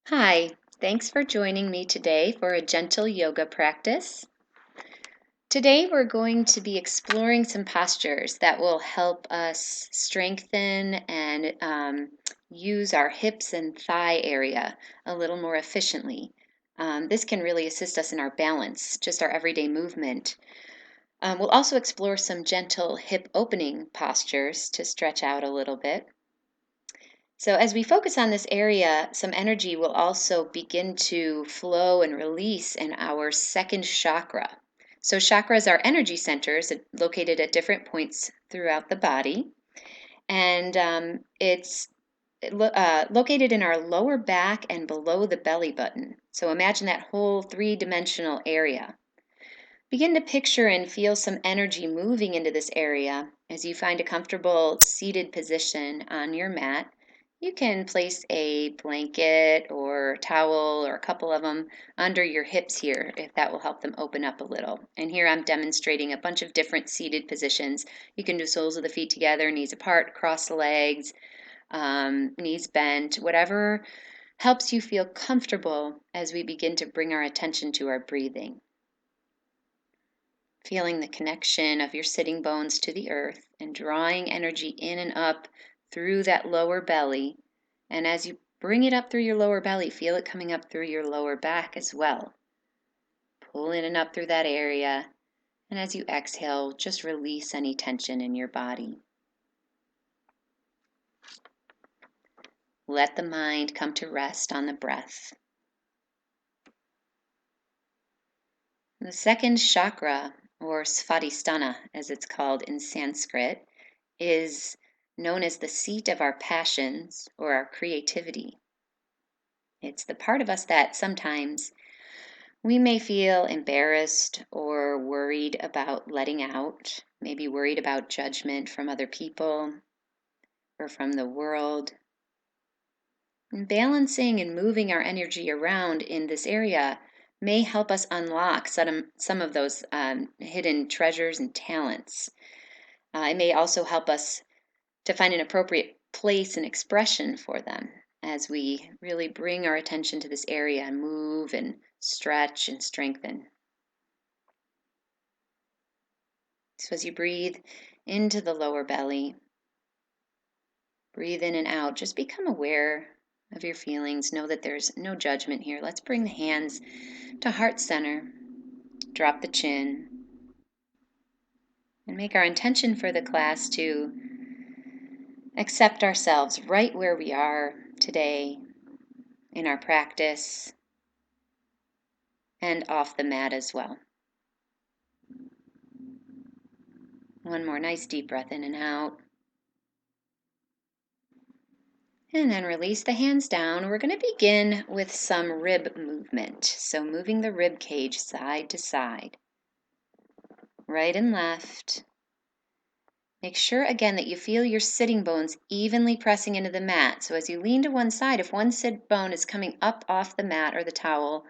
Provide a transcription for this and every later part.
Hi, thanks for joining me today for a gentle yoga practice. Today we're going to be exploring some postures that will help us strengthen and use our hips and thigh area a little more efficiently. This can really assist us in our balance, just our everyday movement. We'll also explore some gentle hip opening postures to stretch out a little bit. So, as we focus on this area, some energy will also begin to flow and release in our second chakra. So, chakras are energy centers located at different points throughout the body, and it's located in our lower back and below the belly button. So, imagine that whole three-dimensional area. Begin to picture and feel some energy moving into this area as you find a comfortable seated position on your mat. You can place a blanket or towel or a couple of them under your hips here if that will help them open up a little. And here I'm demonstrating a bunch of different seated positions. You can do soles of the feet together, knees apart, cross the legs, knees bent, whatever helps you feel comfortable as we begin to bring our attention to our breathing. Feeling the connection of your sitting bones to the earth and drawing energy in and up through that lower belly. And as you bring it up through your lower belly, feel it coming up through your lower back as well. Pull in and up through that area. And as you exhale, just release any tension in your body. Let the mind come to rest on the breath. The second chakra, or Svadhisthana as it's called in Sanskrit, is known as the seat of our passions or our creativity. It's the part of us that sometimes we may feel embarrassed or worried about letting out, maybe worried about judgment from other people or from the world. And balancing and moving our energy around in this area may help us unlock some of those hidden treasures and talents. It may also help us to find an appropriate place and expression for them as we really bring our attention to this area and move and stretch and strengthen. So as you breathe into the lower belly, breathe in and out, just become aware of your feelings. Know that there's no judgment here. Let's bring the hands to heart center, drop the chin, and make our intention for the class to accept ourselves right where we are today in our practice and off the mat as well. One more nice deep breath in and out. And then release the hands down. We're going to begin with some rib movement. So moving the rib cage side to side, right and left. Make sure again that you feel your sitting bones evenly pressing into the mat. So as you lean to one side, if one sit bone is coming up off the mat or the towel,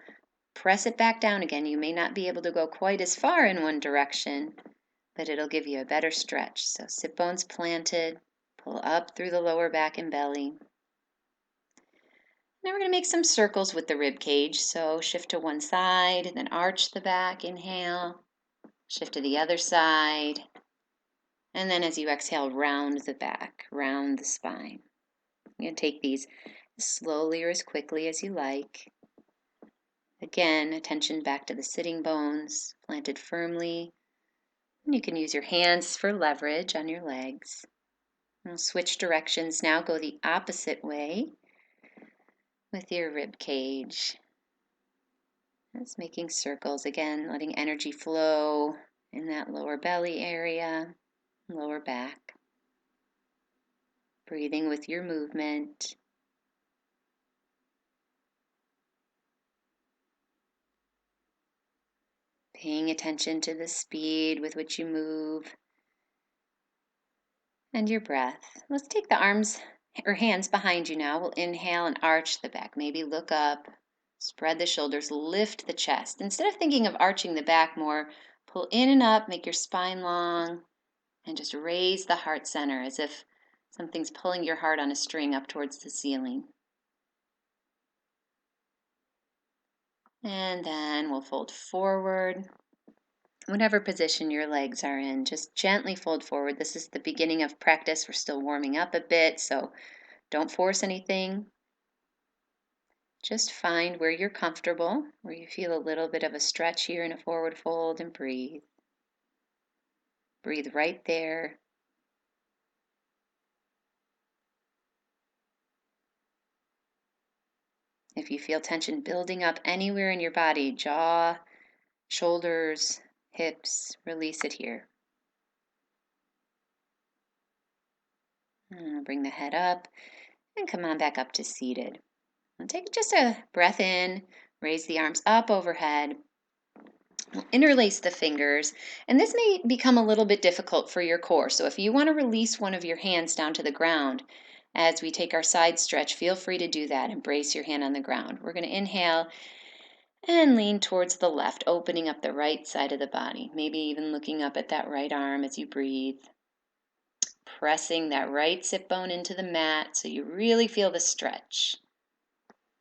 press it back down again. You may not be able to go quite as far in one direction, but it'll give you a better stretch. So sit bones planted, pull up through the lower back and belly. Now we're going to make some circles with the rib cage. So shift to one side, and then arch the back, inhale. Shift to the other side. And then as you exhale, round the back, round the spine. You're going to take these as slowly or as quickly as you like. Again, attention back to the sitting bones, planted firmly. And you can use your hands for leverage on your legs. We'll switch directions now, go the opposite way with your rib cage. That's making circles again, letting energy flow in that lower belly area, lower back. Breathing with your movement. Paying attention to the speed with which you move and your breath. Let's take the arms or hands behind you now. We'll inhale and arch the back. Maybe look up, spread the shoulders, lift the chest. Instead of thinking of arching the back more, pull in and up, make your spine long, and just raise the heart center as if something's pulling your heart on a string up towards the ceiling. And then we'll fold forward. Whatever position your legs are in, just gently fold forward. This is the beginning of practice. We're still warming up a bit, so don't force anything. Just find where you're comfortable, where you feel a little bit of a stretch here in a forward fold, and breathe. Breathe right there. If you feel tension building up anywhere in your body, jaw, shoulders, hips, release it here. Bring the head up and come on back up to seated. And take just a breath in, raise the arms up overhead. We'll interlace the fingers, and this may become a little bit difficult for your core. So if you want to release one of your hands down to the ground as we take our side stretch, feel free to do that and brace your hand on the ground. We're going to inhale and lean towards the left, opening up the right side of the body, maybe even looking up at that right arm as you breathe. Pressing that right sit bone into the mat so you really feel the stretch.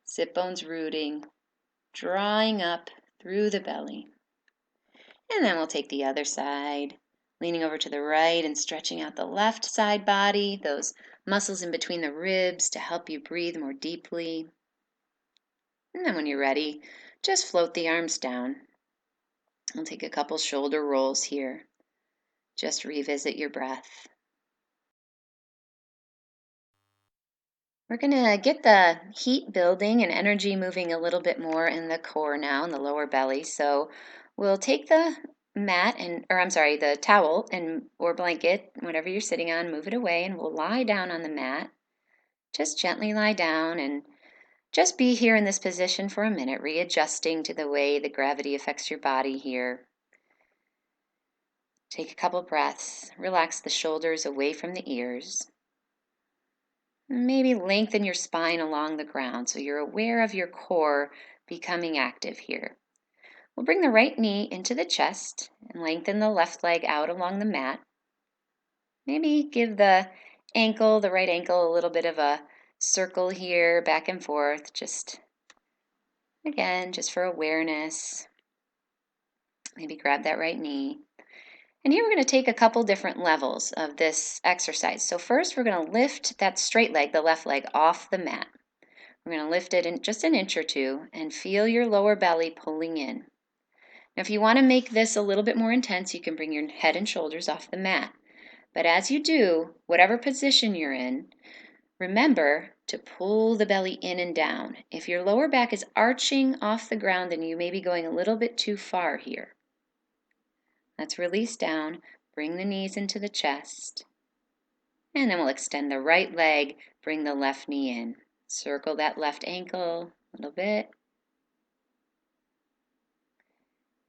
Sit bones rooting, drawing up through the belly. And then we'll take the other side, leaning over to the right and stretching out the left side body, those muscles in between the ribs to help you breathe more deeply. And then when you're ready, just float the arms down. We'll take a couple shoulder rolls here. Just revisit your breath. We're going to get the heat building and energy moving a little bit more in the core now, in the lower belly. So we'll take the the towel or blanket, whatever you're sitting on, move it away, and we'll lie down on the mat. Just gently lie down and just be here in this position for a minute, readjusting to the way the gravity affects your body here. Take a couple breaths, relax the shoulders away from the ears. Maybe lengthen your spine along the ground so you're aware of your core becoming active here. We'll bring the right knee into the chest and lengthen the left leg out along the mat. Maybe give the right ankle, a little bit of a circle here, back and forth, just for awareness. Maybe grab that right knee. And here we're going to take a couple different levels of this exercise. So first we're going to lift that straight leg, the left leg, off the mat. We're going to lift it in just an inch or two and feel your lower belly pulling in. Now if you want to make this a little bit more intense, you can bring your head and shoulders off the mat. But as you do, whatever position you're in, remember to pull the belly in and down. If your lower back is arching off the ground, then you may be going a little bit too far here. Let's release down, bring the knees into the chest, and then we'll extend the right leg, bring the left knee in. Circle that left ankle a little bit.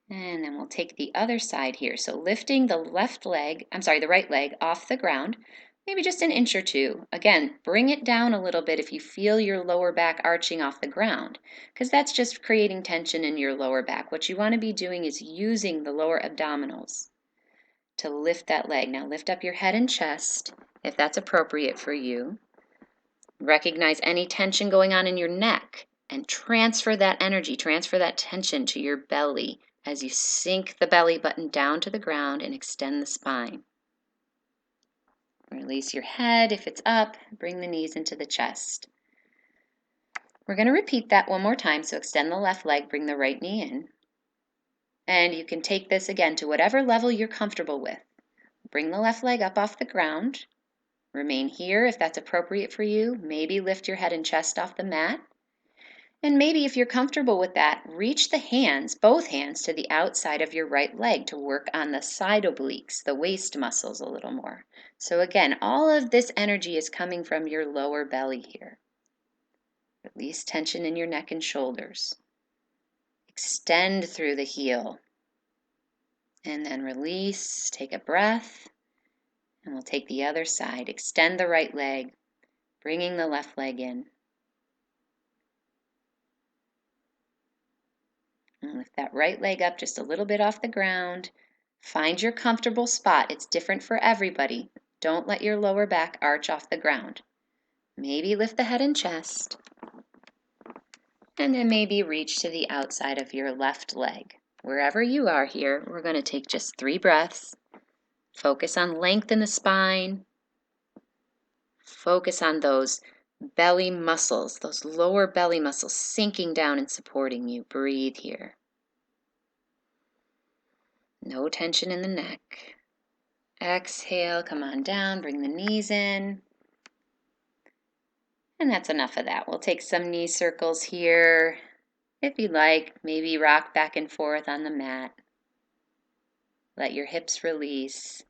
And then we'll take the other side here. So lifting the right leg off the ground, maybe just an inch or two. Again, bring it down a little bit if you feel your lower back arching off the ground, because that's just creating tension in your lower back. What you want to be doing is using the lower abdominals to lift that leg. Now lift up your head and chest if that's appropriate for you. Recognize any tension going on in your neck and transfer that energy, transfer that tension to your belly as you sink the belly button down to the ground and extend the spine. Release your head if it's up, bring the knees into the chest. We're going to repeat that one more time, so extend the left leg, bring the right knee in. And you can take this again to whatever level you're comfortable with. Bring the left leg up off the ground. Remain here if that's appropriate for you. Maybe lift your head and chest off the mat. And maybe if you're comfortable with that, reach the hands, both hands, to the outside of your right leg to work on the side obliques, the waist muscles a little more. So again, all of this energy is coming from your lower belly here. Release tension in your neck and shoulders. Extend through the heel. And then release, take a breath, and we'll take the other side. Extend the right leg, bringing the left leg in. And lift that right leg up just a little bit off the ground. Find your comfortable spot. It's different for everybody. Don't let your lower back arch off the ground. Maybe lift the head and chest. And then maybe reach to the outside of your left leg. Wherever you are here, we're going to take just 3 breaths. Focus on length in the spine. Focus on those belly muscles, those lower belly muscles sinking down and supporting you. Breathe here. No tension in the neck. Exhale, come on down, bring the knees in. And that's enough of that. We'll take some knee circles here. If you'd like, maybe rock back and forth on the mat. Let your hips release,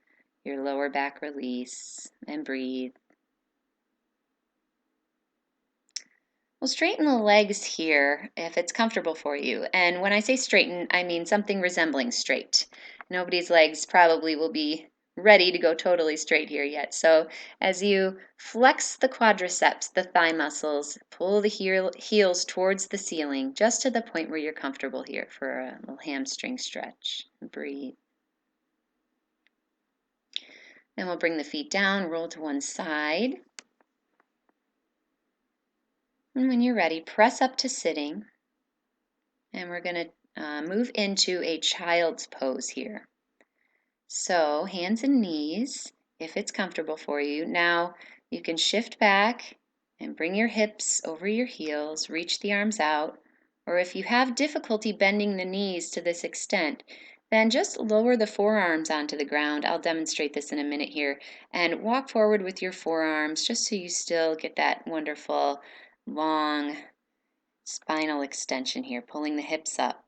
your lower back release, and breathe. We'll straighten the legs here if it's comfortable for you. And when I say straighten, I mean something resembling straight. Nobody's legs probably will be ready to go totally straight here yet. So as you flex the quadriceps, the thigh muscles, pull the heels towards the ceiling, just to the point where you're comfortable here for a little hamstring stretch. Breathe. Then we'll bring the feet down, roll to one side. And when you're ready, press up to sitting. And we're going to move into a child's pose here. So hands and knees, if it's comfortable for you. Now you can shift back and bring your hips over your heels, reach the arms out. Or if you have difficulty bending the knees to this extent, then just lower the forearms onto the ground. I'll demonstrate this in a minute here. And walk forward with your forearms just so you still get that wonderful long spinal extension here, pulling the hips up.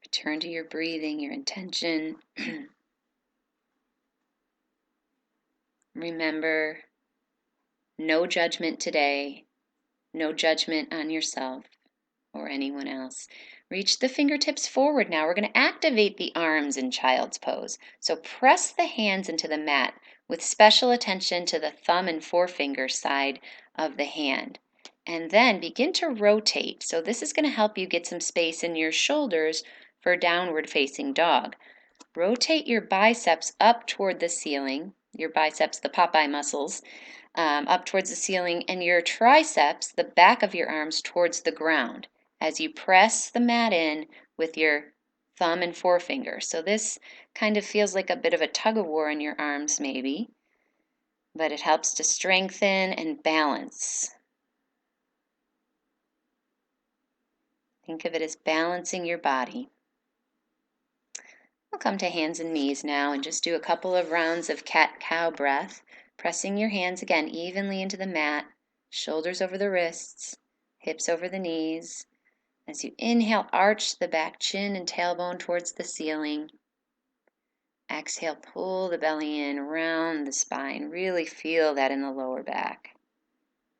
Return to your breathing, your intention. Remember, no judgment today, no judgment on yourself or anyone else. Reach the fingertips forward now. We're going to activate the arms in child's pose. So press the hands into the mat with special attention to the thumb and forefinger side of the hand. And then begin to rotate. So this is going to help you get some space in your shoulders for downward facing dog. Rotate your biceps up toward the ceiling, your biceps, the Popeye muscles, up towards the ceiling, and your triceps, the back of your arms, towards the ground as you press the mat in with your thumb and forefinger. So this kind of feels like a bit of a tug of war in your arms maybe, but it helps to strengthen and balance. Think of it as balancing your body. We'll come to hands and knees now and just do a couple of rounds of cat-cow breath, pressing your hands again evenly into the mat, shoulders over the wrists, hips over the knees. As you inhale, arch the back chin and tailbone towards the ceiling. Exhale, pull the belly in around the spine. Really feel that in the lower back.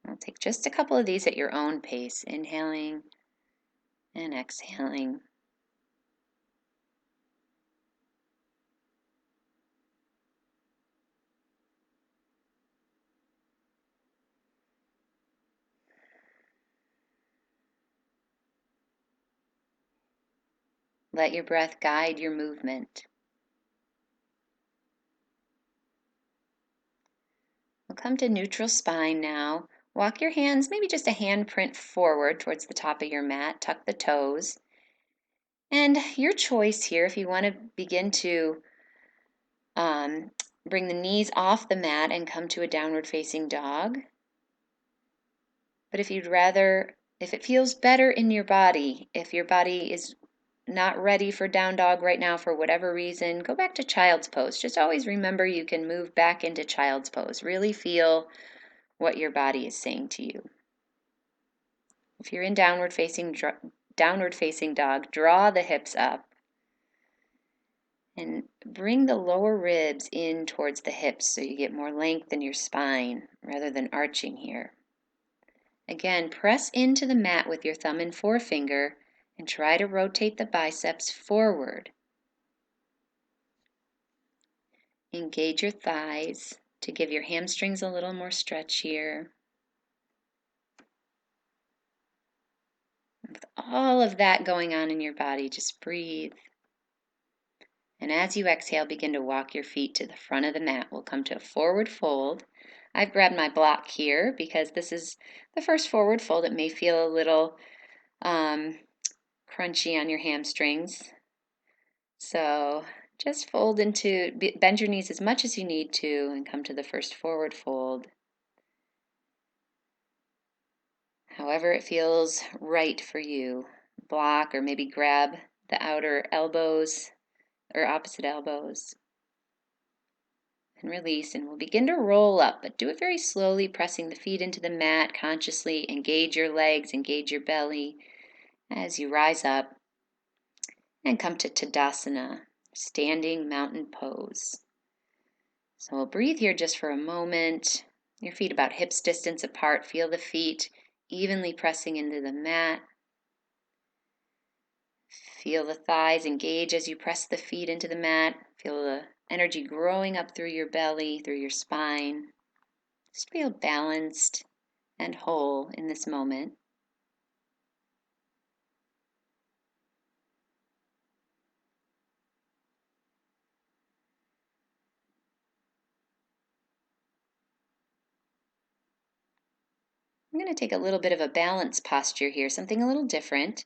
I'll take just a couple of these at your own pace, inhaling and exhaling. Let your breath guide your movement. We'll come to neutral spine now. Walk your hands, maybe just a hand print forward towards the top of your mat. Tuck the toes. And your choice here, if you want to begin to bring the knees off the mat and come to a downward facing dog. But if it feels better in your body, if your body is not ready for down dog right now for whatever reason, go back to child's pose. Just always remember you can move back into child's pose. Really feel what your body is saying to you. If you're in downward facing dog, draw the hips up and bring the lower ribs in towards the hips so you get more length in your spine rather than arching here. Again, press into the mat with your thumb and forefinger and try to rotate the biceps forward. Engage your thighs to give your hamstrings a little more stretch here. With all of that going on in your body, just breathe. And as you exhale, begin to walk your feet to the front of the mat. We'll come to a forward fold. I've grabbed my block here because this is the first forward fold. It may feel a little crunchy on your hamstrings. So just bend your knees as much as you need to and come to the first forward fold. However it feels right for you. Block or maybe grab the outer elbows or opposite elbows. And release, and we'll begin to roll up, but do it very slowly, pressing the feet into the mat consciously. Engage your legs, engage your belly as you rise up and come to Tadasana, standing mountain pose. So we'll breathe here just for a moment. Your feet about hips distance apart. Feel the feet evenly pressing into the mat. Feel the thighs engage as you press the feet into the mat. Feel the energy growing up through your belly, through your spine. Just feel balanced and whole in this moment. I'm going to take a little bit of a balance posture here, something a little different.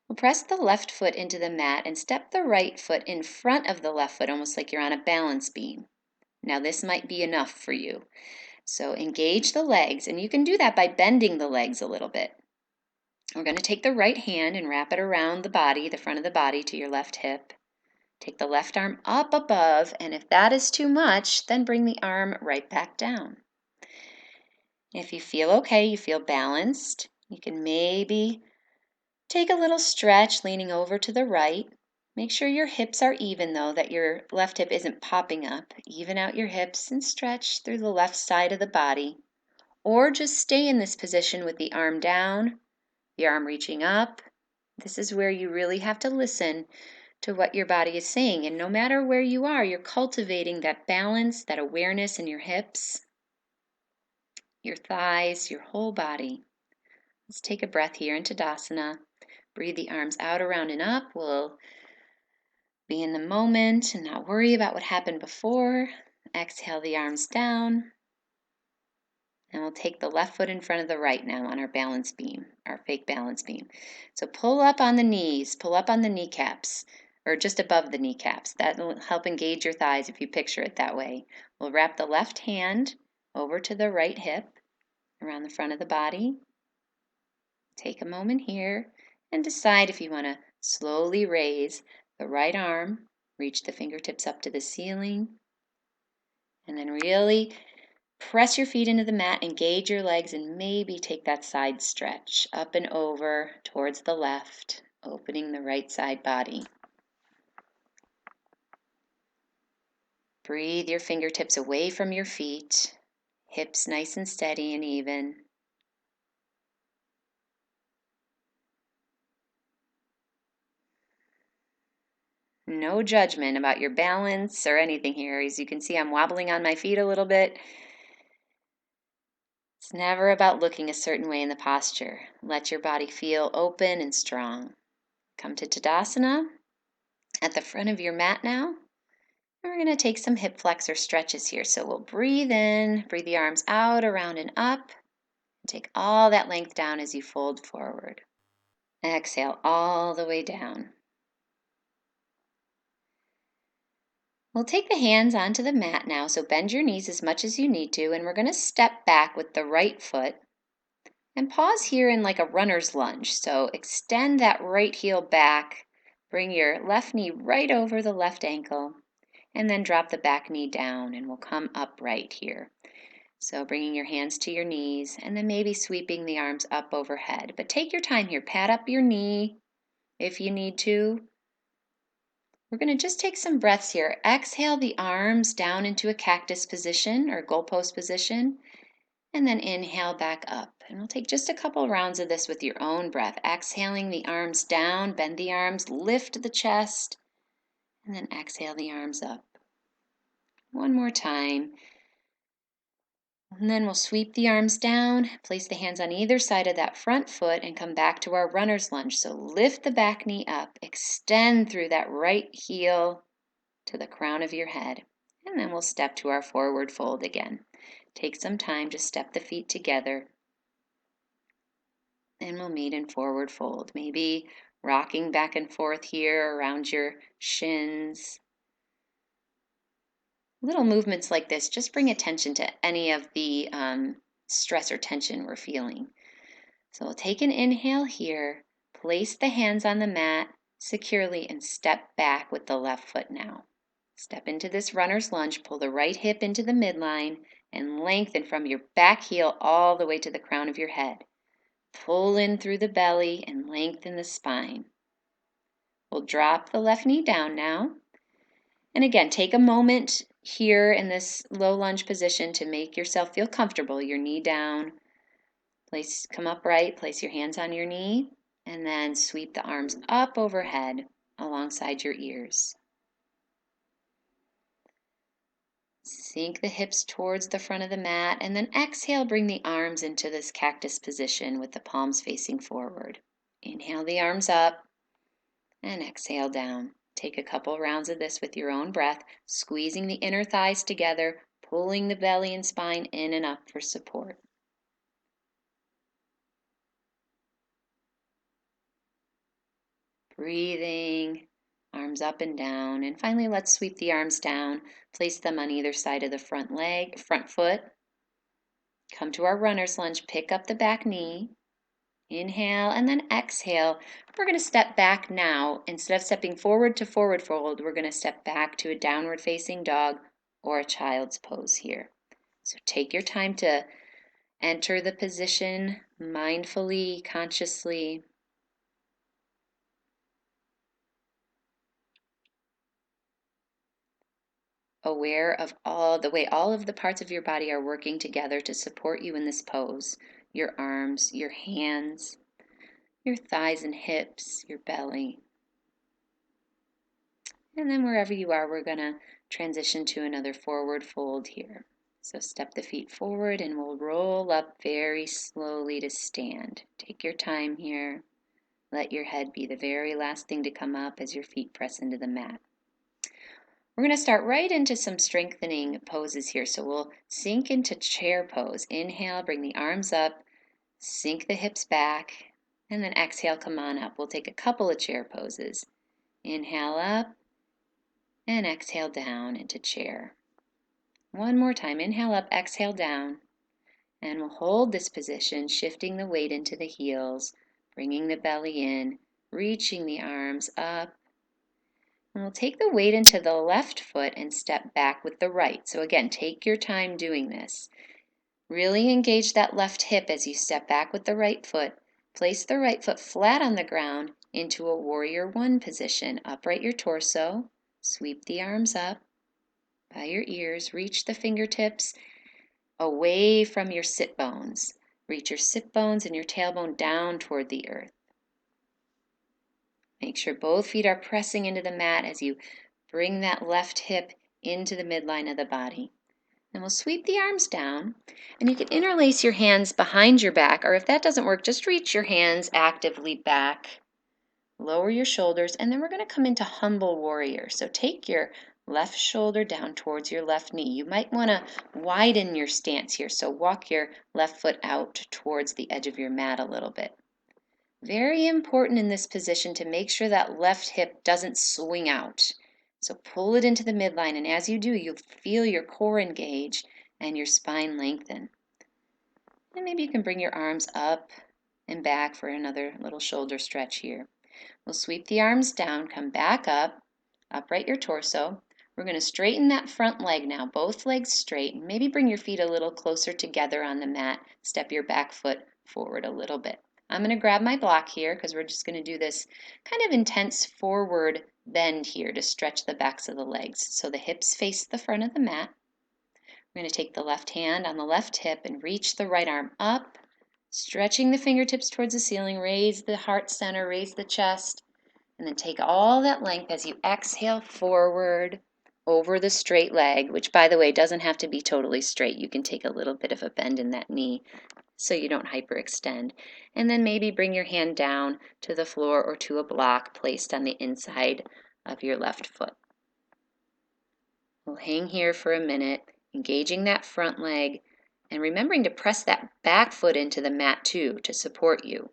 We'll press the left foot into the mat and step the right foot in front of the left foot, almost like you're on a balance beam. Now this might be enough for you. So engage the legs, and you can do that by bending the legs a little bit. We're going to take the right hand and wrap it around the body, the front of the body to your left hip. Take the left arm up above, and if that is too much, then bring the arm right back down. If you feel okay, you feel balanced, you can maybe take a little stretch, leaning over to the right. Make sure your hips are even though, that your left hip isn't popping up. Even out your hips and stretch through the left side of the body. Or just stay in this position with the arm down, the arm reaching up. This is where you really have to listen to what your body is saying. And no matter where you are, you're cultivating that balance, that awareness in your hips, your thighs, your whole body. Let's take a breath here into Tadasana. Breathe the arms out, around, and up. We'll be in the moment and not worry about what happened before. Exhale the arms down. And we'll take the left foot in front of the right now on our balance beam, our fake balance beam. So pull up on the knees, pull up on the kneecaps, or just above the kneecaps. That will help engage your thighs if you picture it that way. We'll wrap the left hand over to the right hip, around the front of the body. Take a moment here and decide if you want to slowly raise the right arm, reach the fingertips up to the ceiling, and then really press your feet into the mat, engage your legs, and maybe take that side stretch up and over towards the left, opening the right side body. Breathe your fingertips away from your feet, hips nice and steady and even. No judgment about your balance or anything here. As you can see, I'm wobbling on my feet a little bit. It's never about looking a certain way in the posture. Let your body feel open and strong. Come to Tadasana at the front of your mat now. And we're going to take some hip flexor stretches here. So we'll breathe in, breathe the arms out, around, and up. And take all that length down as you fold forward. Exhale all the way down. We'll take the hands onto the mat now, so bend your knees as much as you need to, and we're going to step back with the right foot and pause here in like a runner's lunge. So extend that right heel back, bring your left knee right over the left ankle, and then drop the back knee down, and we'll come upright here. So bringing your hands to your knees, and then maybe sweeping the arms up overhead. But take your time here, pat up your knee if you need to. We're going to just take some breaths here. Exhale the arms down into a cactus position or goalpost position, and then inhale back up. And we'll take just a couple rounds of this with your own breath. Exhaling the arms down, bend the arms, lift the chest, and then exhale the arms up. One more time. And then we'll sweep the arms down, place the hands on either side of that front foot, and come back to our runner's lunge. So lift the back knee up, extend through that right heel to the crown of your head. And then we'll step to our forward fold again. Take some time to step the feet together, and we'll meet in forward fold. Maybe rocking back and forth here around your shins. Little movements like this just bring attention to any of the stress or tension we're feeling. So we'll take an inhale here, place the hands on the mat securely, and step back with the left foot now. Step into this runner's lunge, pull the right hip into the midline, and lengthen from your back heel all the way to the crown of your head. Pull in through the belly and lengthen the spine. We'll drop the left knee down now. And again, take a moment here in this low lunge position to make yourself feel comfortable. Your knee down. Come upright, place your hands on your knee, and then sweep the arms up overhead alongside your ears. Sink the hips towards the front of the mat, and then exhale, bring the arms into this cactus position with the palms facing forward. Inhale the arms up, and exhale down. Take a couple rounds of this with your own breath, squeezing the inner thighs together, pulling the belly and spine in and up for support. Breathing, arms up and down. And finally, let's sweep the arms down. Place them on either side of the front foot. Come to our runner's lunge, pick up the back knee. Inhale and then exhale. We're going to step back now. Instead of stepping forward to forward fold, we're going to step back to a downward facing dog or a child's pose here. So take your time to enter the position mindfully, consciously. Aware of all of the parts of your body are working together to support you in this pose. Your arms, your hands, your thighs and hips, your belly. And then wherever you are, we're going to transition to another forward fold here. So step the feet forward and we'll roll up very slowly to stand. Take your time here. Let your head be the very last thing to come up as your feet press into the mat. We're going to start right into some strengthening poses here. So we'll sink into chair pose. Inhale, bring the arms up, sink the hips back, and then exhale, come on up. We'll take a couple of chair poses. Inhale up, and exhale down into chair. One more time. Inhale up, exhale down, and we'll hold this position, shifting the weight into the heels, bringing the belly in, reaching the arms up. And we'll take the weight into the left foot and step back with the right. So again, take your time doing this. Really engage that left hip as you step back with the right foot. Place the right foot flat on the ground into a warrior one position. Upright your torso. Sweep the arms up by your ears. Reach the fingertips away from your sit bones. Reach your sit bones and your tailbone down toward the earth. Make sure both feet are pressing into the mat as you bring that left hip into the midline of the body. And we'll sweep the arms down, and you can interlace your hands behind your back, or if that doesn't work, just reach your hands actively back. Lower your shoulders, and then we're going to come into humble warrior. So take your left shoulder down towards your left knee. You might want to widen your stance here, so walk your left foot out towards the edge of your mat a little bit. Very important in this position to make sure that left hip doesn't swing out. So pull it into the midline, and as you do, you'll feel your core engage and your spine lengthen. And maybe you can bring your arms up and back for another little shoulder stretch here. We'll sweep the arms down, come back up, upright your torso. We're going to straighten that front leg now, both legs straight, and maybe bring your feet a little closer together on the mat. Step your back foot forward a little bit. I'm going to grab my block here because we're just going to do this kind of intense forward bend here to stretch the backs of the legs. So the hips face the front of the mat. We're going to take the left hand on the left hip and reach the right arm up, stretching the fingertips towards the ceiling. Raise the heart center, raise the chest, and then take all that length as you exhale forward over the straight leg, which, by the way, doesn't have to be totally straight. You can take a little bit of a bend in that knee so you don't hyperextend. And then maybe bring your hand down to the floor or to a block placed on the inside of your left foot. We'll hang here for a minute, engaging that front leg, And remembering to press that back foot into the mat too to support you.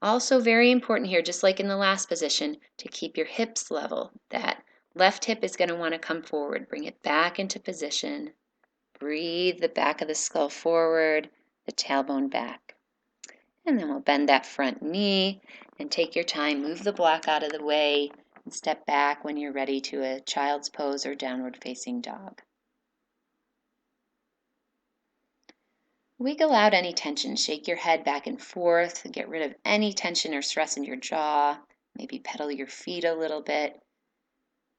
Also very important here, just like in the last position, to keep your hips level. That left hip is going to want to come forward. Bring it back into position. Breathe the back of the skull forward, the tailbone back. And then we'll bend that front knee and take your time. Move the block out of the way and step back when you're ready to a child's pose or downward facing dog. Wiggle out any tension. Shake your head back and forth. Get rid of any tension or stress in your jaw. Maybe pedal your feet a little bit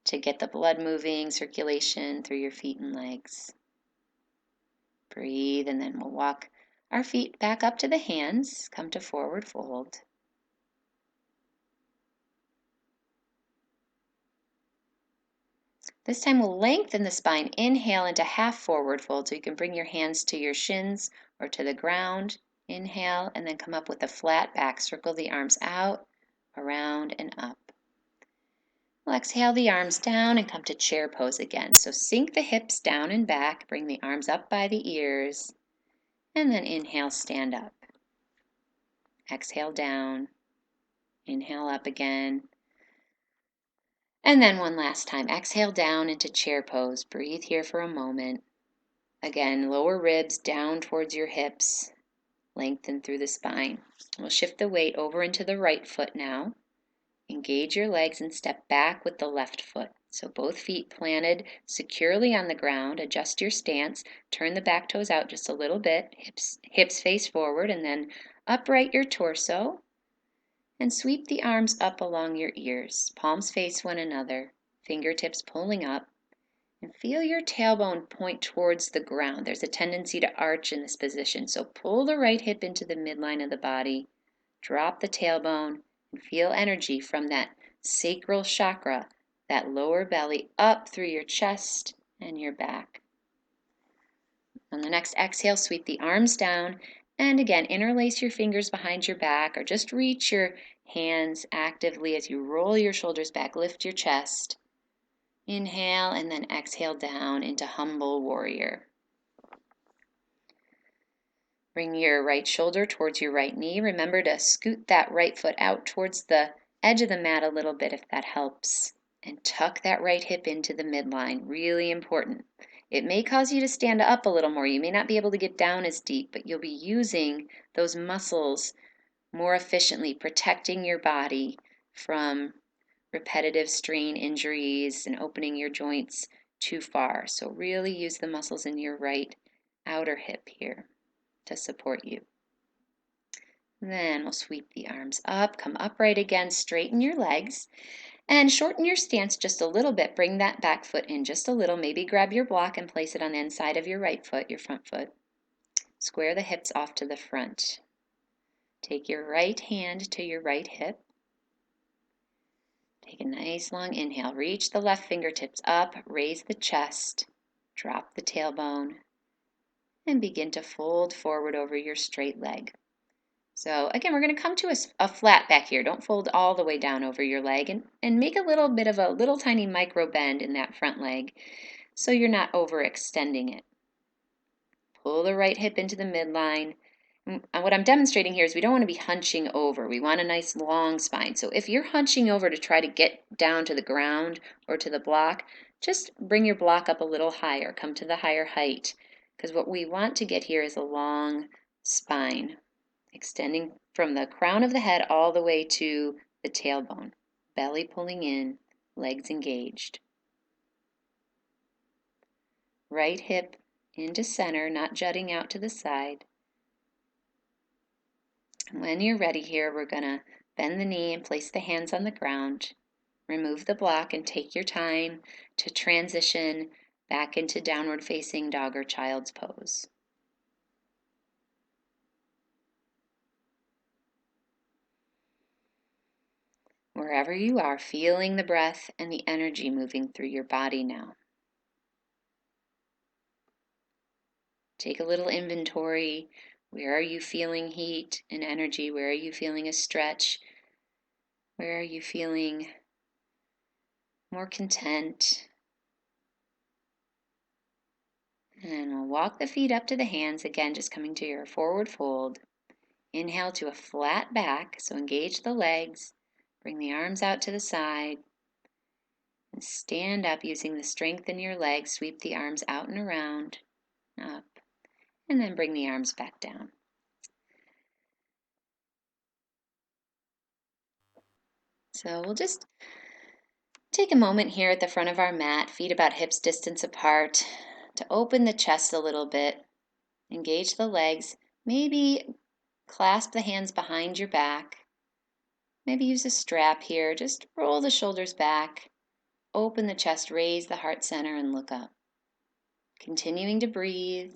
to get the blood moving, circulation through your feet and legs. Breathe, and then we'll walk our feet back up to the hands. Come to forward fold. This time we'll lengthen the spine. Inhale into half forward fold, so you can bring your hands to your shins or to the ground. Inhale, and then come up with a flat back. Circle the arms out, around, and up. We'll exhale the arms down and come to chair pose again. So sink the hips down and back, bring the arms up by the ears, and then inhale, stand up. Exhale down, inhale up again. And then one last time, exhale down into chair pose. Breathe here for a moment. Again, lower ribs down towards your hips, lengthen through the spine. We'll shift the weight over into the right foot now. Engage your legs and step back with the left foot. So both feet planted securely on the ground. Adjust your stance. Turn the back toes out just a little bit. Hips face forward, and then upright your torso. And sweep the arms up along your ears. Palms face one another. Fingertips pulling up. And feel your tailbone point towards the ground. There's a tendency to arch in this position. So pull the right hip into the midline of the body. Drop the tailbone and feel energy from that sacral chakra, that lower belly, up through your chest and your back. On the next exhale, sweep the arms down. And again, interlace your fingers behind your back, or just reach your hands actively as you roll your shoulders back. Lift your chest. Inhale, and then exhale down into humble warrior. Bring your right shoulder towards your right knee. Remember to scoot that right foot out towards the edge of the mat a little bit if that helps. And tuck that right hip into the midline. Really important. It may cause you to stand up a little more. You may not be able to get down as deep, but you'll be using those muscles more efficiently, protecting your body from repetitive strain injuries and opening your joints too far. So really use the muscles in your right outer hip here to support you. And then we'll sweep the arms up, come upright again, straighten your legs, and shorten your stance just a little bit. Bring that back foot in just a little. Maybe grab your block and place it on the inside of your right foot, your front foot. Square the hips off to the front. Take your right hand to your right hip. Take a nice long inhale. Reach the left fingertips up, raise the chest, drop the tailbone, and begin to fold forward over your straight leg. So again, we're going to come to a flat back here. Don't fold all the way down over your leg, and make a little bit of a little tiny micro bend in that front leg so you're not overextending it. Pull the right hip into the midline. And what I'm demonstrating here is we don't want to be hunching over. We want a nice long spine. So if you're hunching over to try to get down to the ground or to the block, just bring your block up a little higher. Come to the higher height. Because what we want to get here is a long spine, extending from the crown of the head all the way to the tailbone. Belly pulling in, legs engaged. Right hip into center, not jutting out to the side. When you're ready here, we're going to bend the knee and place the hands on the ground. Remove the block and take your time to transition back into downward facing dog or child's pose. Wherever you are, feeling the breath and the energy moving through your body now. Take a little inventory. Where are you feeling heat and energy? Where are you feeling a stretch? Where are you feeling more content? And then we'll walk the feet up to the hands, again, just coming to your forward fold. Inhale to a flat back, so engage the legs. Bring the arms out to the side. And stand up using the strength in your legs. Sweep the arms out and around, up. And then bring the arms back down. So we'll just take a moment here at the front of our mat, feet about hips distance apart, to open the chest a little bit. Engage the legs. Maybe clasp the hands behind your back. Maybe use a strap here. Just roll the shoulders back. Open the chest, raise the heart center, and look up. Continuing to breathe,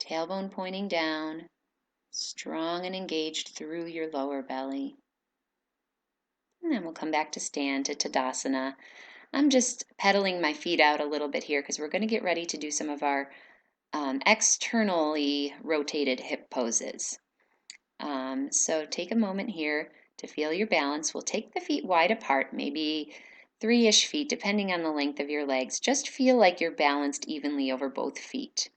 tailbone pointing down, strong and engaged through your lower belly. And then we'll come back to stand, to Tadasana. I'm just pedaling my feet out a little bit here because we're going to get ready to do some of our externally rotated hip poses. So take a moment here to feel your balance. We'll take the feet wide apart, maybe 3-ish feet, depending on the length of your legs. Just feel like you're balanced evenly over both feet.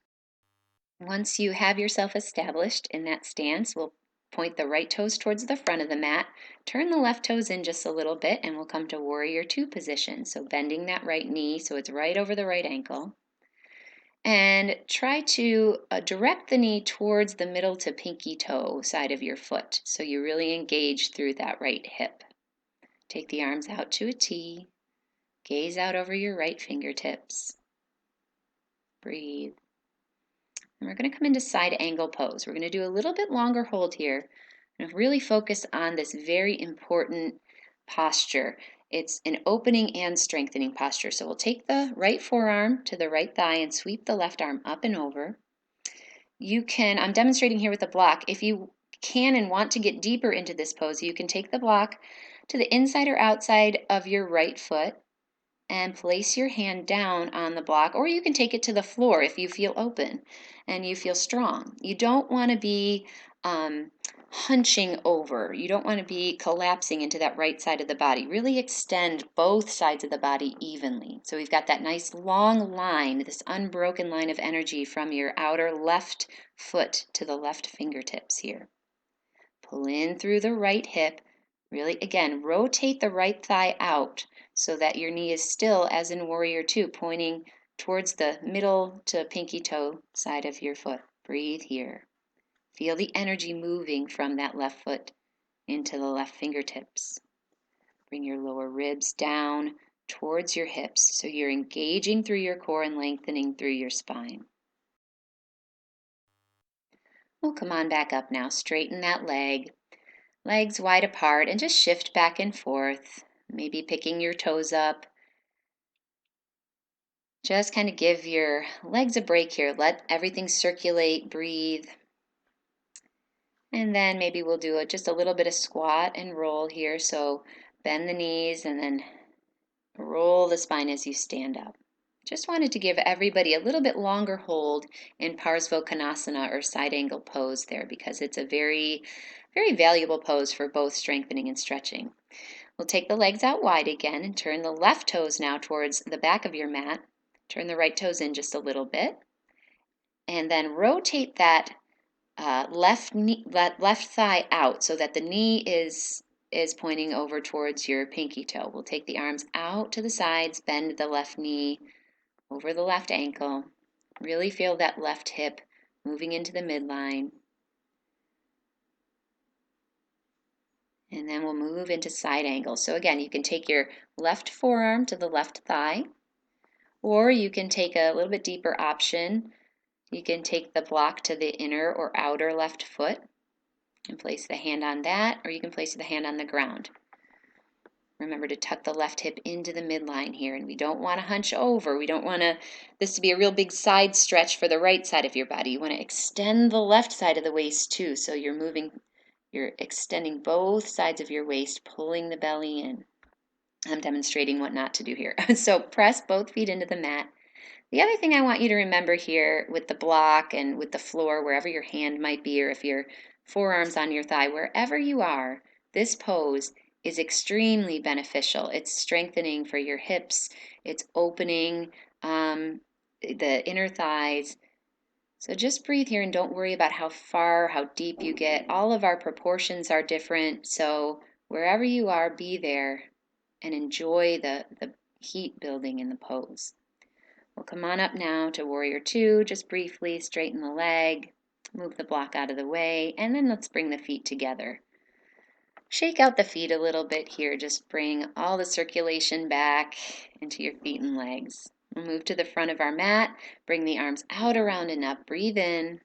Once you have yourself established in that stance, we'll point the right toes towards the front of the mat, turn the left toes in just a little bit, and we'll come to Warrior Two position. So bending that right knee so it's right over the right ankle. And try to direct the knee towards the middle to pinky toe side of your foot, so you really engage through that right hip. Take the arms out to a T. Gaze out over your right fingertips. Breathe. And we're going to come into side angle pose. We're going to do a little bit longer hold here and really focus on this very important posture. It's an opening and strengthening posture. So we'll take the right forearm to the right thigh and sweep the left arm up and over. You can, I'm demonstrating here with a block. If you can and want to get deeper into this pose, you can take the block to the inside or outside of your right foot and place your hand down on the block, or you can take it to the floor if you feel open and you feel strong. You don't want to be hunching over. You don't want to be collapsing into that right side of the body. Really extend both sides of the body evenly. So we've got that nice long line, this unbroken line of energy from your outer left foot to the left fingertips here. Pull in through the right hip. Really, again, rotate the right thigh out so that your knee is still, as in Warrior Two, pointing towards the middle to pinky toe side of your foot. Breathe here. Feel the energy moving from that left foot into the left fingertips. Bring your lower ribs down towards your hips so you're engaging through your core and lengthening through your spine. We'll come on back up now. Straighten that leg. Legs wide apart, and just shift back and forth, maybe picking your toes up. Just kind of give your legs a break here. Let everything circulate, breathe. And then maybe we'll do just a little bit of squat and roll here. So bend the knees and then roll the spine as you stand up. Just wanted to give everybody a little bit longer hold in Parsvottanasana or side angle pose there because it's a very, very valuable pose for both strengthening and stretching. We'll take the legs out wide again and turn the left toes now towards the back of your mat. Turn the right toes in just a little bit. And then rotate that left thigh out so that the knee is pointing over towards your pinky toe. We'll take the arms out to the sides, bend the left knee over the left ankle. Really feel that left hip moving into the midline. And then we'll move into side angle. So again, you can take your left forearm to the left thigh, or you can take a little bit deeper option. You can take the block to the inner or outer left foot and place the hand on that, or you can place the hand on the ground. Remember to tuck the left hip into the midline here, and we don't want to hunch over. We don't want this to be a real big side stretch for the right side of your body. You want to extend the left side of the waist too, so you're extending both sides of your waist, pulling the belly in. I'm demonstrating what not to do here. So press both feet into the mat. The other thing I want you to remember here with the block and with the floor, wherever your hand might be, or if your forearm's on your thigh, wherever you are, this pose is extremely beneficial. It's strengthening for your hips. It's opening the inner thighs. So just breathe here and don't worry about how far, how deep you get. All of our proportions are different. So wherever you are, be there and enjoy the heat building in the pose. We'll come on up now to Warrior Two. Just briefly straighten the leg, move the block out of the way, and then let's bring the feet together. Shake out the feet a little bit here. Just bring all the circulation back into your feet and legs. We'll move to the front of our mat. Bring the arms out, around, and up. Breathe in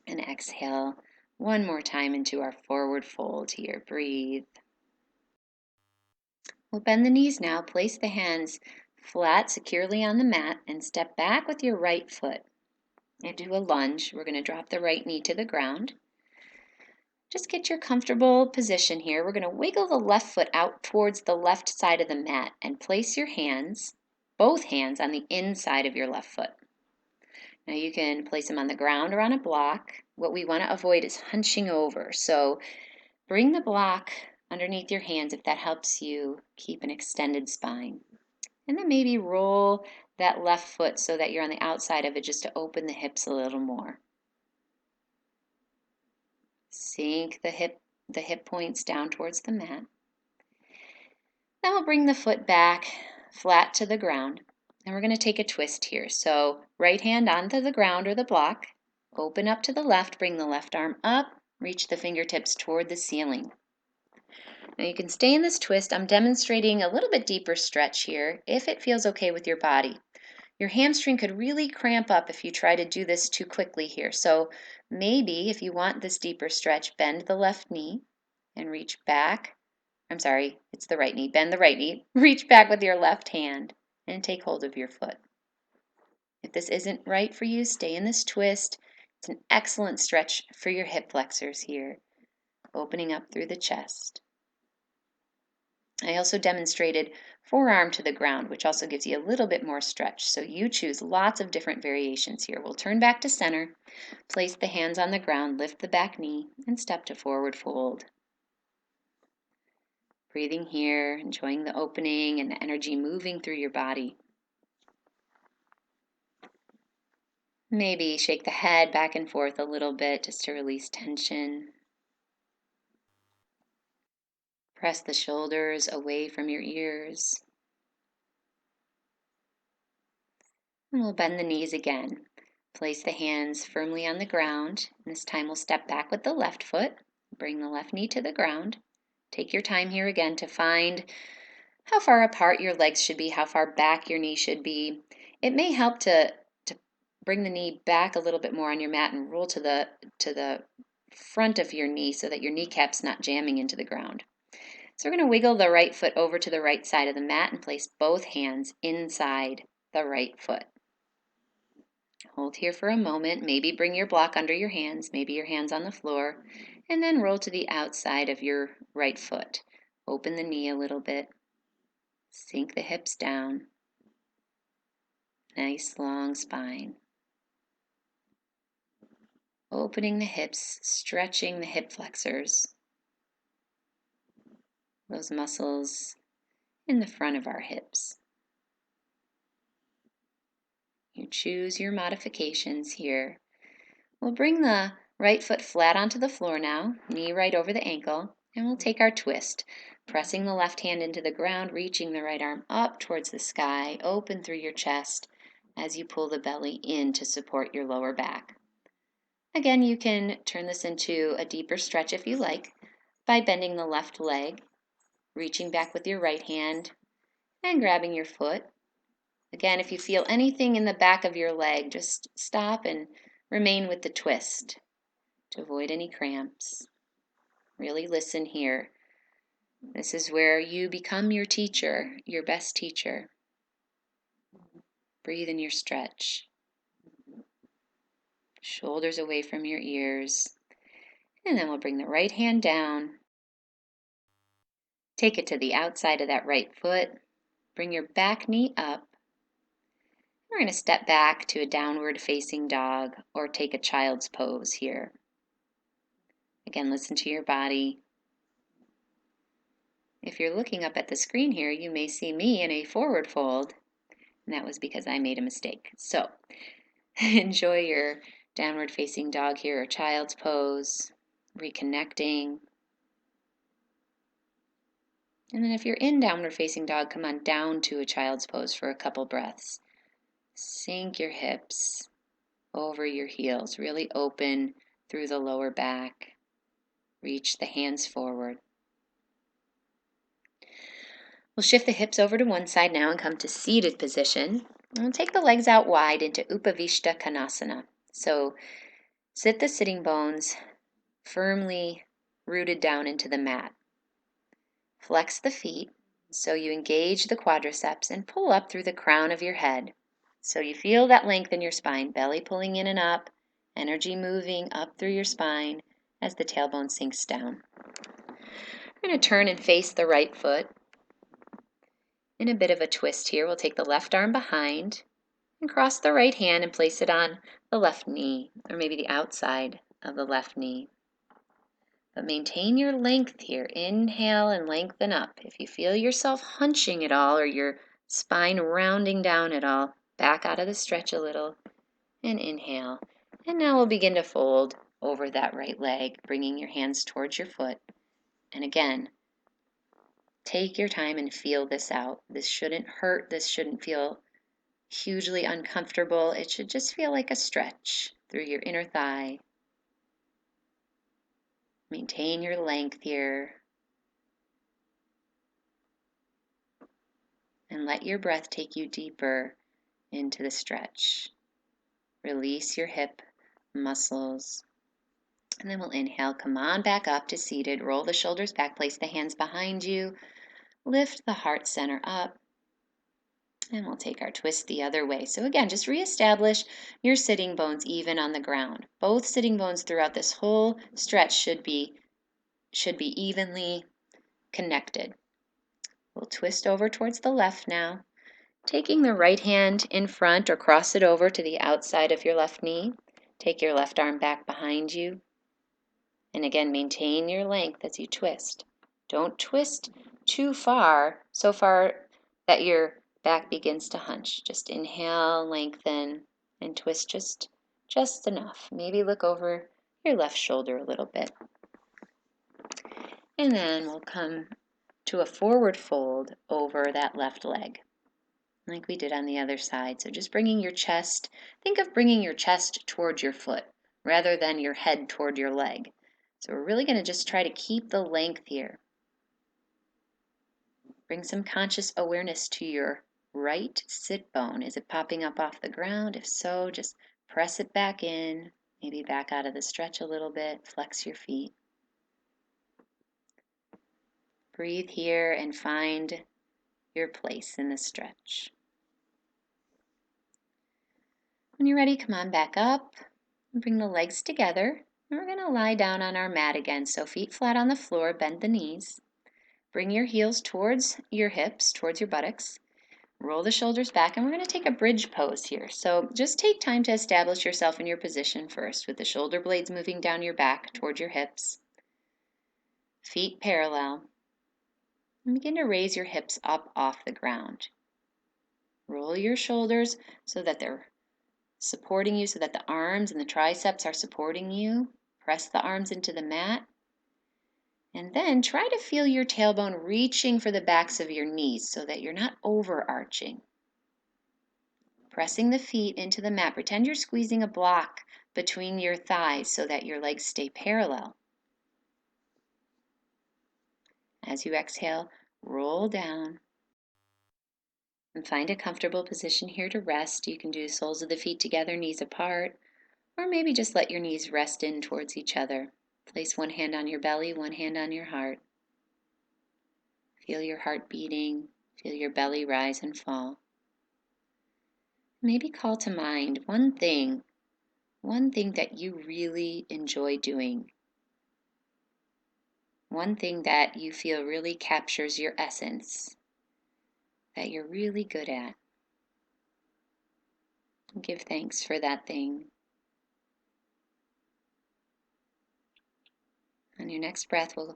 and exhale one more time into our forward fold here. Breathe. We'll bend the knees now. Place the hands flat securely on the mat and step back with your right foot. And do a lunge. We're going to drop the right knee to the ground. Just get your comfortable position here. We're going to wiggle the left foot out towards the left side of the mat and place your hands, both hands, on the inside of your left foot. Now you can place them on the ground or on a block. What we want to avoid is hunching over. So bring the block underneath your hands if that helps you keep an extended spine. And then maybe roll that left foot so that you're on the outside of it, just to open the hips a little more. Sink the hip points down towards the mat. Then we'll bring the foot back flat to the ground. And we're going to take a twist here. So right hand onto the ground or the block. Open up to the left. Bring the left arm up. Reach the fingertips toward the ceiling. Now you can stay in this twist. I'm demonstrating a little bit deeper stretch here if it feels okay with your body. Your hamstring could really cramp up if you try to do this too quickly here. So maybe if you want this deeper stretch, bend the left knee and reach back. I'm sorry, it's the right knee. Bend the right knee. Reach back with your left hand and take hold of your foot. If this isn't right for you, stay in this twist. It's an excellent stretch for your hip flexors here, opening up through the chest. I also demonstrated forearm to the ground, which also gives you a little bit more stretch. So you choose lots of different variations here. We'll turn back to center, place the hands on the ground, lift the back knee, and step to forward fold. Breathing here, enjoying the opening and the energy moving through your body. Maybe shake the head back and forth a little bit just to release tension. Press the shoulders away from your ears. And we'll bend the knees again. Place the hands firmly on the ground. This time we'll step back with the left foot. Bring the left knee to the ground. Take your time here again to find how far apart your legs should be, how far back your knee should be. It may help to bring the knee back a little bit more on your mat and roll to the front of your knee so that your kneecap's not jamming into the ground. So we're going to wiggle the right foot over to the right side of the mat and place both hands inside the right foot. Hold here for a moment. Maybe bring your block under your hands, maybe your hands on the floor, and then roll to the outside of your right foot. Open the knee a little bit. Sink the hips down. Nice long spine. Opening the hips, stretching the hip flexors. Those muscles in the front of our hips. You choose your modifications here. We'll bring the right foot flat onto the floor now, knee right over the ankle, and we'll take our twist, pressing the left hand into the ground, reaching the right arm up towards the sky, open through your chest as you pull the belly in to support your lower back. Again, you can turn this into a deeper stretch if you like by bending the left leg, reaching back with your right hand, and grabbing your foot. Again, if you feel anything in the back of your leg, just stop and remain with the twist to avoid any cramps. Really listen here. This is where you become your teacher, your best teacher. Breathe in your stretch. Shoulders away from your ears. And then we'll bring the right hand down. Take it to the outside of that right foot. Bring your back knee up. We're going to step back to a downward facing dog or take a child's pose here. Again, listen to your body. If you're looking up at the screen here, you may see me in a forward fold, and that was because I made a mistake. So enjoy your downward facing dog here or child's pose, reconnecting. And then if you're in downward facing dog, come on down to a child's pose for a couple breaths. Sink your hips over your heels, really open through the lower back. Reach the hands forward. We'll shift the hips over to one side now and come to seated position. And we'll take the legs out wide into Upavishta Konasana. So sit the sitting bones firmly rooted down into the mat. Flex the feet so you engage the quadriceps and pull up through the crown of your head. So you feel that length in your spine, belly pulling in and up, energy moving up through your spine as the tailbone sinks down. We're going to turn and face the right foot. In a bit of a twist here, we'll take the left arm behind and cross the right hand and place it on the left knee, or maybe the outside of the left knee. But maintain your length here. Inhale and lengthen up. If you feel yourself hunching at all or your spine rounding down at all, back out of the stretch a little and inhale. And now we'll begin to fold over that right leg, bringing your hands towards your foot. And again, take your time and feel this out. This shouldn't hurt. This shouldn't feel hugely uncomfortable. It should just feel like a stretch through your inner thigh. Maintain your length here. And let your breath take you deeper into the stretch. Release your hip muscles. And then we'll inhale, come on back up to seated. Roll the shoulders back, place the hands behind you. Lift the heart center up. And we'll take our twist the other way. So again, just reestablish your sitting bones even on the ground. Both sitting bones throughout this whole stretch should be evenly connected. We'll twist over towards the left now. Taking the right hand in front or cross it over to the outside of your left knee. Take your left arm back behind you. And again, maintain your length as you twist. Don't twist too far, so far that your back begins to hunch. Just inhale, lengthen, and twist just enough. Maybe look over your left shoulder a little bit. And then we'll come to a forward fold over that left leg, like we did on the other side. So just bringing your chest, think of bringing your chest toward your foot rather than your head toward your leg. So we're really going to just try to keep the length here. Bring some conscious awareness to your right sit bone. Is it popping up off the ground? If so, just press it back in, maybe back out of the stretch a little bit, flex your feet. Breathe here and find your place in the stretch. When you're ready, come on back up and bring the legs together. And we're going to lie down on our mat again. So feet flat on the floor, bend the knees. Bring your heels towards your hips, towards your buttocks. Roll the shoulders back, and we're going to take a bridge pose here. So just take time to establish yourself in your position first, with the shoulder blades moving down your back toward your hips. Feet parallel. And begin to raise your hips up off the ground. Roll your shoulders so that they're supporting you, so that the arms and the triceps are supporting you. Press the arms into the mat. And then try to feel your tailbone reaching for the backs of your knees so that you're not overarching. Pressing the feet into the mat. Pretend you're squeezing a block between your thighs so that your legs stay parallel. As you exhale, roll down and find a comfortable position here to rest. You can do soles of the feet together, knees apart, or maybe just let your knees rest in towards each other. Place one hand on your belly, one hand on your heart. Feel your heart beating, feel your belly rise and fall. Maybe call to mind one thing that you really enjoy doing. One thing that you feel really captures your essence, that you're really good at. Give thanks for that thing. On your next breath, we'll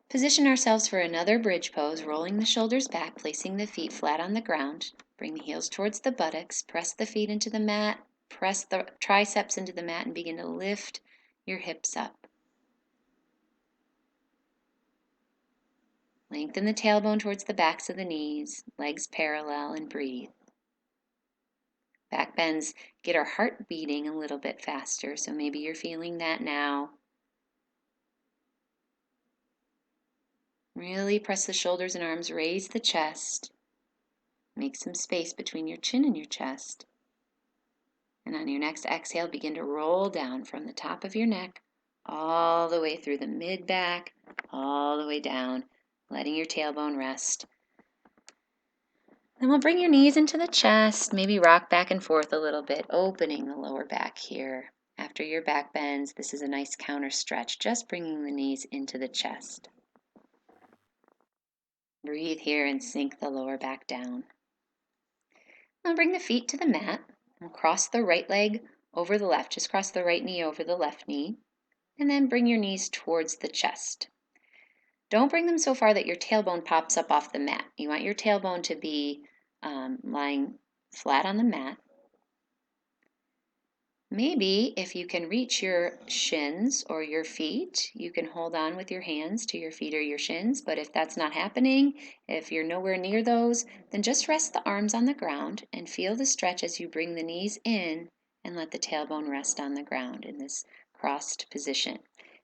position ourselves for another bridge pose, rolling the shoulders back, placing the feet flat on the ground. Bring the heels towards the buttocks, press the feet into the mat, Press the triceps into the mat and begin to lift your hips up. Lengthen the tailbone towards the backs of the knees, legs parallel, and breathe. Back bends get our heart beating a little bit faster, so maybe you're feeling that now. Really press the shoulders and arms, raise the chest. Make some space between your chin and your chest. And on your next exhale, begin to roll down from the top of your neck all the way through the mid-back, all the way down, letting your tailbone rest. Then we'll bring your knees into the chest, maybe rock back and forth a little bit, opening the lower back here. After your back bends, this is a nice counter stretch, just bringing the knees into the chest. Breathe here and sink the lower back down. Now bring the feet to the mat. We'll cross the right leg over the left. Just cross the right knee over the left knee. And then bring your knees towards the chest. Don't bring them so far that your tailbone pops up off the mat. You want your tailbone to be lying flat on the mat. Maybe if you can reach your shins or your feet, you can hold on with your hands to your feet or your shins. But if that's not happening, if you're nowhere near those, then just rest the arms on the ground and feel the stretch as you bring the knees in and let the tailbone rest on the ground in this crossed position.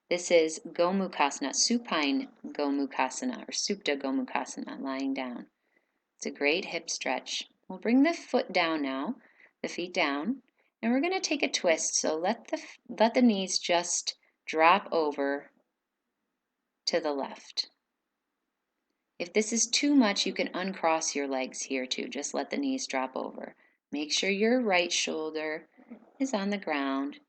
This is Gomukhasana, supine Gomukhasana or Supta Gomukhasana, lying down. It's a great hip stretch. We'll bring the foot down now, the feet down. And we're going to take a twist, so let the knees just drop over to the left. If this is too much, you can uncross your legs here too. Just let the knees drop over. Make sure your right shoulder is on the ground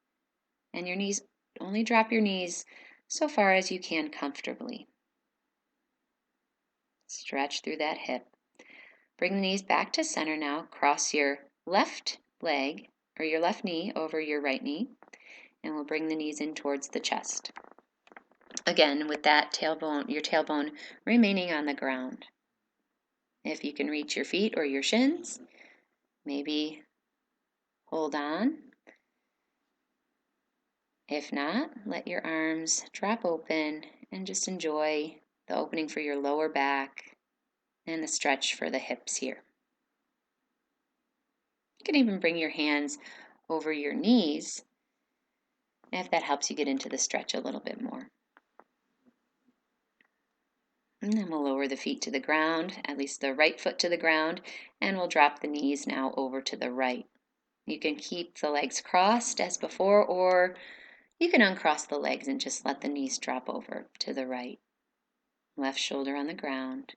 and your knees, only drop your knees so far as you can comfortably. Stretch through that hip. Bring the knees back to center now. Cross your left leg or your left knee over your right knee, and we'll bring the knees in towards the chest. Again, with that tailbone, your tailbone remaining on the ground. If you can reach your feet or your shins, maybe hold on. If not, let your arms drop open and just enjoy the opening for your lower back and the stretch for the hips here. You can even bring your hands over your knees if that helps you get into the stretch a little bit more. And then we'll lower the feet to the ground, at least the right foot to the ground, and we'll drop the knees now over to the right. You can keep the legs crossed as before, or you can uncross the legs and just let the knees drop over to the right. Left shoulder on the ground.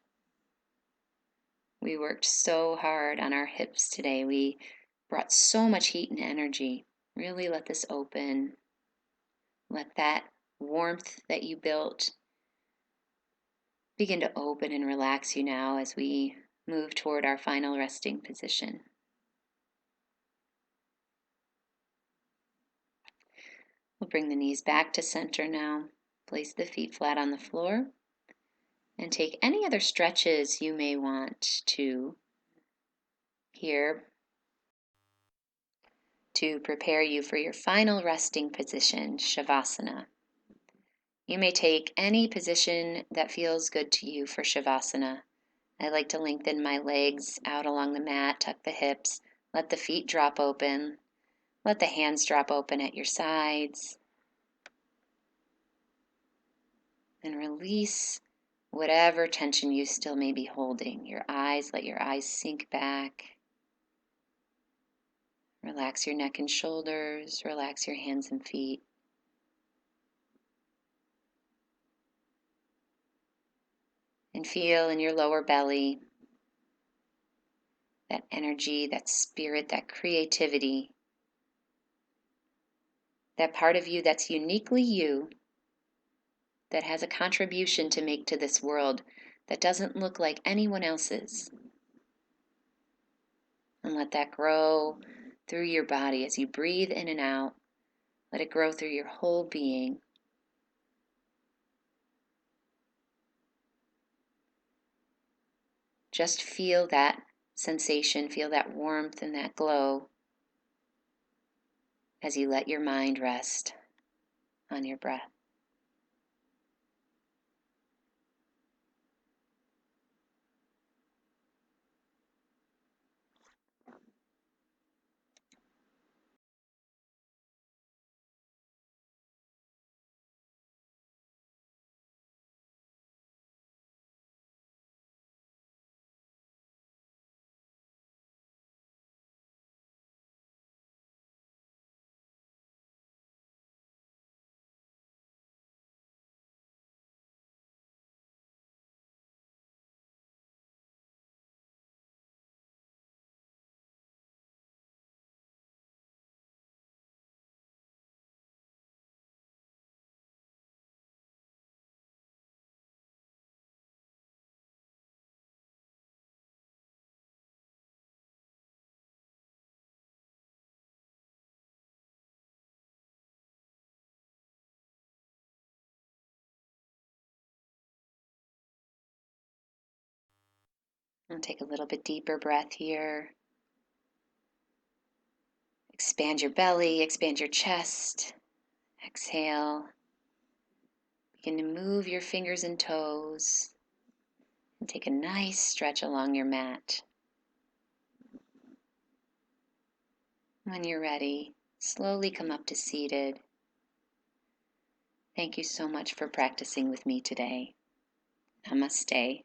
We worked so hard on our hips today. We brought so much heat and energy. Really let this open. Let that warmth that you built begin to open and relax you now as we move toward our final resting position. We'll bring the knees back to center now. Place the feet flat on the floor and take any other stretches you may want to here to prepare you for your final resting position, Shavasana. You may take any position that feels good to you for Shavasana. I like to lengthen my legs out along the mat, tuck the hips, let the feet drop open, let the hands drop open at your sides, and release whatever tension you still may be holding. Your eyes, let your eyes sink back. Relax your neck and shoulders, relax your hands and feet. And feel in your lower belly that energy, that spirit, that creativity, that part of you that's uniquely you, that has a contribution to make to this world that doesn't look like anyone else's. And let that grow through your body as you breathe in and out. Let it grow through your whole being. Just feel that sensation, feel that warmth and that glow. as you let your mind rest on your breath. And take a little bit deeper breath here. Expand your belly, expand your chest. Exhale. Begin to move your fingers and toes. And take a nice stretch along your mat. When you're ready, slowly come up to seated. Thank you so much for practicing with me today. Namaste.